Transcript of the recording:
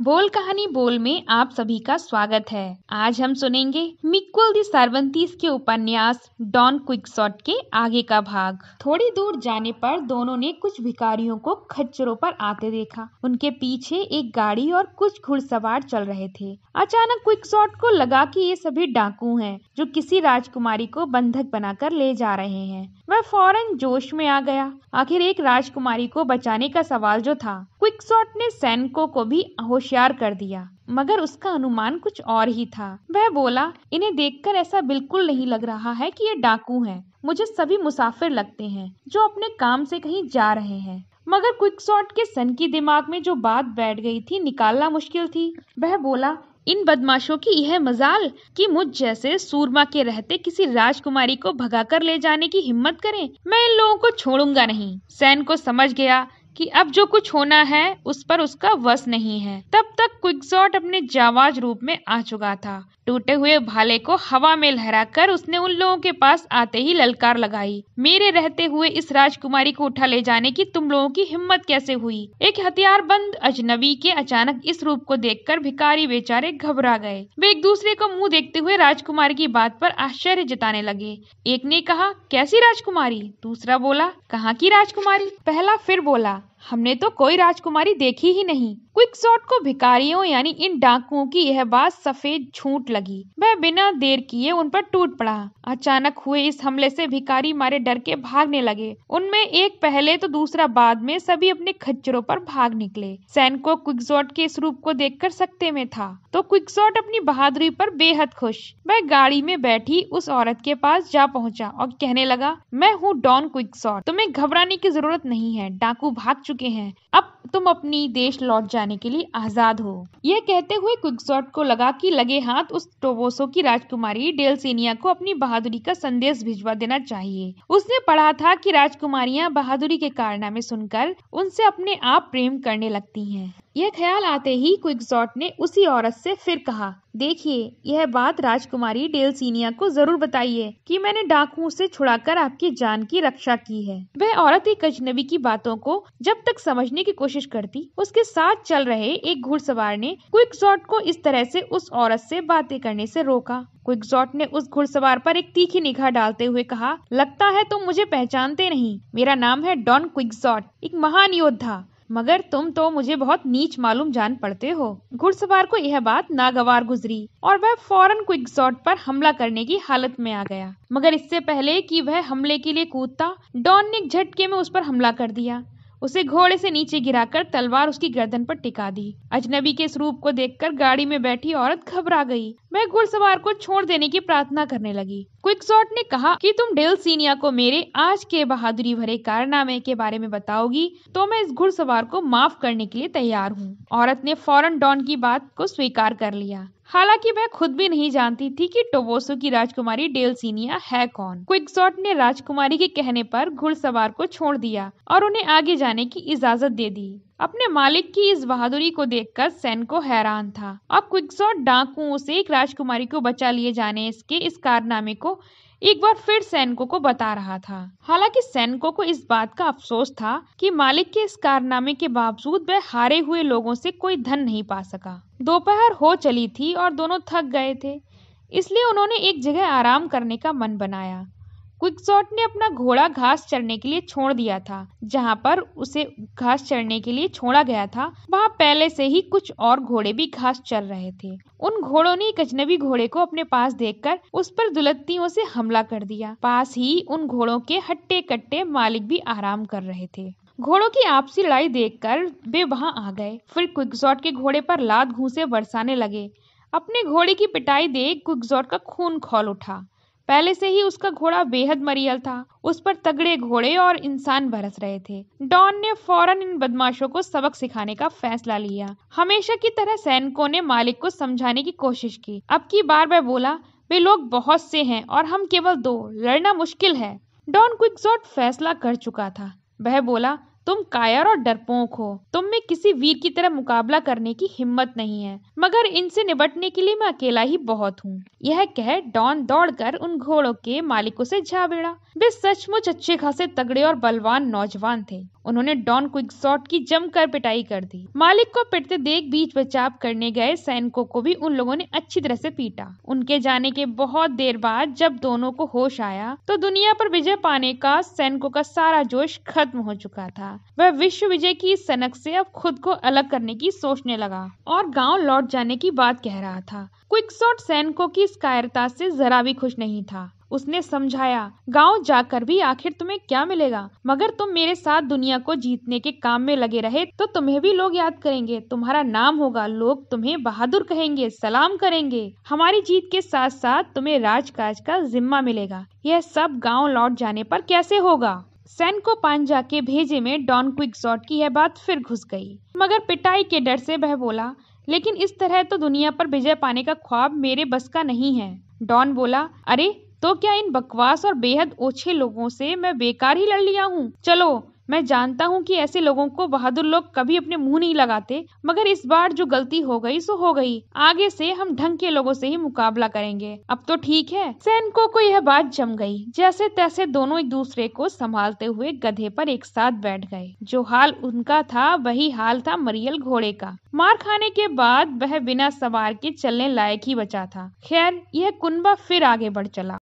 बोल कहानी बोल में आप सभी का स्वागत है। आज हम सुनेंगे मिक्वेल दी सर्वंतीस के उपन्यास डॉन क्विक्सॉट के आगे का भाग। थोड़ी दूर जाने पर दोनों ने कुछ भिखारियों को खच्चरों पर आते देखा। उनके पीछे एक गाड़ी और कुछ घुड़सवार चल रहे थे। अचानक क्विक्सॉट को लगा कि ये सभी डाकू हैं जो किसी राजकुमारी को बंधक बनाकर ले जा रहे हैं। वह फौरन जोश में आ गया। आखिर एक राजकुमारी को बचाने का सवाल जो था, क्विक्सॉट ने सैनिकों को भी होशियार कर दिया, मगर उसका अनुमान कुछ और ही था। वह बोला, इन्हें देखकर ऐसा बिल्कुल नहीं लग रहा है कि ये डाकू हैं। मुझे सभी मुसाफिर लगते हैं जो अपने काम से कहीं जा रहे हैं। मगर क्विक्सॉट के सनकी दिमाग में जो बात बैठ गई थी, निकालना मुश्किल थी। वह बोला, इन बदमाशों की यह मजाल कि मुझ जैसे सूरमा के रहते किसी राजकुमारी को भगाकर ले जाने की हिम्मत करें। मैं इन लोगों को छोड़ूंगा नहीं। सैन को समझ गया कि अब जो कुछ होना है उस पर उसका वश नहीं है। तब तक क्विक्सॉट अपने जाबाज रूप में आ चुका था। टूटे हुए भाले को हवा में लहराकर उसने उन लोगों के पास आते ही ललकार लगाई, मेरे रहते हुए इस राजकुमारी को उठा ले जाने की तुम लोगों की हिम्मत कैसे हुई? एक हथियारबंद अजनबी के अचानक इस रूप को देखकर भिखारी बेचारे घबरा गए। वे एक दूसरे को मुंह देखते हुए राजकुमारी की बात पर आश्चर्य जताने लगे। एक ने कहा, कैसी राजकुमारी? दूसरा बोला, कहाँ की राजकुमारी? पहला फिर बोला, हमने तो कोई राजकुमारी देखी ही नहीं। क्विक्सॉट को भिखारियों यानी इन डाकुओं की यह बात सफेद झूठ लगी। वह बिना देर किए उन पर टूट पड़ा। अचानक हुए इस हमले से भिखारी मारे डर के भागने लगे। उनमें एक पहले तो दूसरा बाद में, सभी अपने खच्चरों पर भाग निकले। सैन को क्विक्सॉट के इस रूप को देखकर सकते में था, तो क्विक्सॉट अपनी बहादुरी पर बेहद खुश। वह गाड़ी में बैठी उस औरत के पास जा पहुंचा और कहने लगा, मैं हूँ डॉन क्विक्सॉट, तुम्हें घबराने की जरूरत नहीं है। डाकू भाग चुके हैं, अब तुम अपनी देश लौट जाने के लिए आजाद हो। यह कहते हुए क्विक्सॉट को लगा कि लगे हाथ उस टोबोसो की राजकुमारी डेल्सिनिया को अपनी बहादुरी का संदेश भिजवा देना चाहिए। उसने पढ़ा था कि राजकुमारियां बहादुरी के कारनामे सुनकर उनसे अपने आप प्रेम करने लगती हैं। यह ख्याल आते ही क्विक्सॉट ने उसी औरत से फिर कहा, देखिए, यह बात राजकुमारी डेल्सिनिया को जरूर बताइए कि मैंने डाकुओं से छुड़ाकर आपकी जान की रक्षा की है। वह औरत एक अजनबी की बातों को जब तक समझने की कोशिश करती, उसके साथ चल रहे एक घुड़सवार ने क्विक्सॉट को इस तरह से उस औरत से बातें करने से रोका। क्विक्सॉट ने उस घुड़सवार पर एक तीखी निगाह डालते हुए कहा, लगता है तुम मुझे पहचानते नहीं। मेरा नाम है डॉन क्विक्सॉट, एक महान योद्धा, मगर तुम तो मुझे बहुत नीच मालूम जान पड़ते हो। घुड़सवार को यह बात नागवार गुजरी और वह फौरन क्विक्सॉट पर हमला करने की हालत में आ गया। मगर इससे पहले कि वह हमले के लिए कूदता, डॉन ने एक झटके में उस पर हमला कर दिया। उसे घोड़े से नीचे गिराकर तलवार उसकी गर्दन पर टिका दी। अजनबी के इस रूप को देखकर गाड़ी में बैठी औरत घबरा गई। वह घुड़सवार को छोड़ देने की प्रार्थना करने लगी। क्विक्सॉट ने कहा कि तुम डेल्सिनिया को मेरे आज के बहादुरी भरे कारनामे के बारे में बताओगी तो मैं इस घुड़सवार को माफ करने के लिए तैयार हूँ। औरत ने फौरन डॉन की बात को स्वीकार कर लिया, हालांकि वह खुद भी नहीं जानती थी कि टोबोसो की राजकुमारी डेल्सिनिया है कौन। क्विक्सॉट ने राजकुमारी के कहने पर घुड़सवार को छोड़ दिया और उन्हें आगे जाने की इजाजत दे दी। अपने मालिक की इस बहादुरी को देखकर सैन को हैरान था। अब क्विक्सॉट डाकुओं से एक राजकुमारी को बचा लिए जाने के इस कारनामे को एक बार फिर सैनिकों को बता रहा था। हालांकि सैनिकों को इस बात का अफसोस था कि मालिक के इस कारनामे के बावजूद वह हारे हुए लोगों से कोई धन नहीं पा सका। दोपहर हो चली थी और दोनों थक गए थे, इसलिए उन्होंने एक जगह आराम करने का मन बनाया। क्विक्सॉट ने अपना घोड़ा घास चरने के लिए छोड़ दिया था। जहां पर उसे घास चरने के लिए छोड़ा गया था, वहां पहले से ही कुछ और घोड़े भी घास चर रहे थे। उन घोड़ों ने एक अजनबी घोड़े को अपने पास देखकर उस पर दुलत्तियों से हमला कर दिया। पास ही उन घोड़ों के हट्टे कट्टे मालिक भी आराम कर रहे थे। घोड़ों की आपसी लड़ाई देखकर वे वहां आ गए। फिर क्विक्सॉट के घोड़े पर लात घूंसे बरसाने लगे। अपने घोड़े की पिटाई देख क्विक्सॉट का खून खौल उठा। पहले से ही उसका घोड़ा बेहद मरियल था। उस पर तगड़े घोड़े और इंसान बरस रहे थे। डॉन ने फौरन इन बदमाशों को सबक सिखाने का फैसला लिया। हमेशा की तरह सैनिकों ने मालिक को समझाने की कोशिश की। अब की बार वह बोला, वे लोग बहुत से हैं और हम केवल 2, लड़ना मुश्किल है। डॉन क्विक्सॉट फैसला कर चुका था। वह बोला, तुम कायर और डरपोक हो, तुम में किसी वीर की तरह मुकाबला करने की हिम्मत नहीं है, मगर इनसे निपटने के लिए मैं अकेला ही बहुत हूँ। यह कह डॉन दौड़कर उन घोड़ों के मालिकों से जा भिड़ा। वे सचमुच अच्छे खासे तगड़े और बलवान नौजवान थे। उन्होंने डॉन क्विक्सॉट की जमकर पिटाई कर दी। मालिक को पिटते देख बीच बचाव करने गए सैनिकों को भी उन लोगों ने अच्छी तरह से पीटा। उनके जाने के बहुत देर बाद जब दोनों को होश आया तो दुनिया पर विजय पाने का सैनिकों का सारा जोश खत्म हो चुका था। वह विश्व विजय की सनक से अब खुद को अलग करने की सोचने लगा और गांव लौट जाने की बात कह रहा था। क्विक्सॉट सैनिकों की इस कायरता से जरा भी खुश नहीं था। उसने समझाया, गांव जाकर भी आखिर तुम्हें क्या मिलेगा, मगर तुम मेरे साथ दुनिया को जीतने के काम में लगे रहे तो तुम्हें भी लोग याद करेंगे, तुम्हारा नाम होगा, लोग तुम्हें बहादुर कहेंगे, सलाम करेंगे। हमारी जीत के साथ साथ तुम्हें राजकाज का जिम्मा मिलेगा। यह सब गांव लौट जाने पर कैसे होगा? सैनिकों पांजा के भेजे में डॉन क्विक्सॉट की यह बात फिर घुस गई, मगर पिटाई के डर से वह बोला, लेकिन इस तरह तो दुनिया पर विजय पाने का ख्वाब मेरे बस का नहीं है। डॉन बोला, अरे तो क्या इन बकवास और बेहद ओछे लोगों से मैं बेकार ही लड़ लिया हूँ? चलो, मैं जानता हूँ कि ऐसे लोगों को बहादुर लोग कभी अपने मुंह नहीं लगाते, मगर इस बार जो गलती हो गई सो हो गई। आगे से हम ढंग के लोगों से ही मुकाबला करेंगे। अब तो ठीक है। सैनिकों को यह बात जम गई। जैसे तैसे दोनों एक दूसरे को संभालते हुए गधे पर एक साथ बैठ गए। जो हाल उनका था वही हाल था मरियल घोड़े का। मार खाने के बाद वह बिना सवार के चलने लायक ही बचा था। खैर, यह कुनबा फिर आगे बढ़ चला।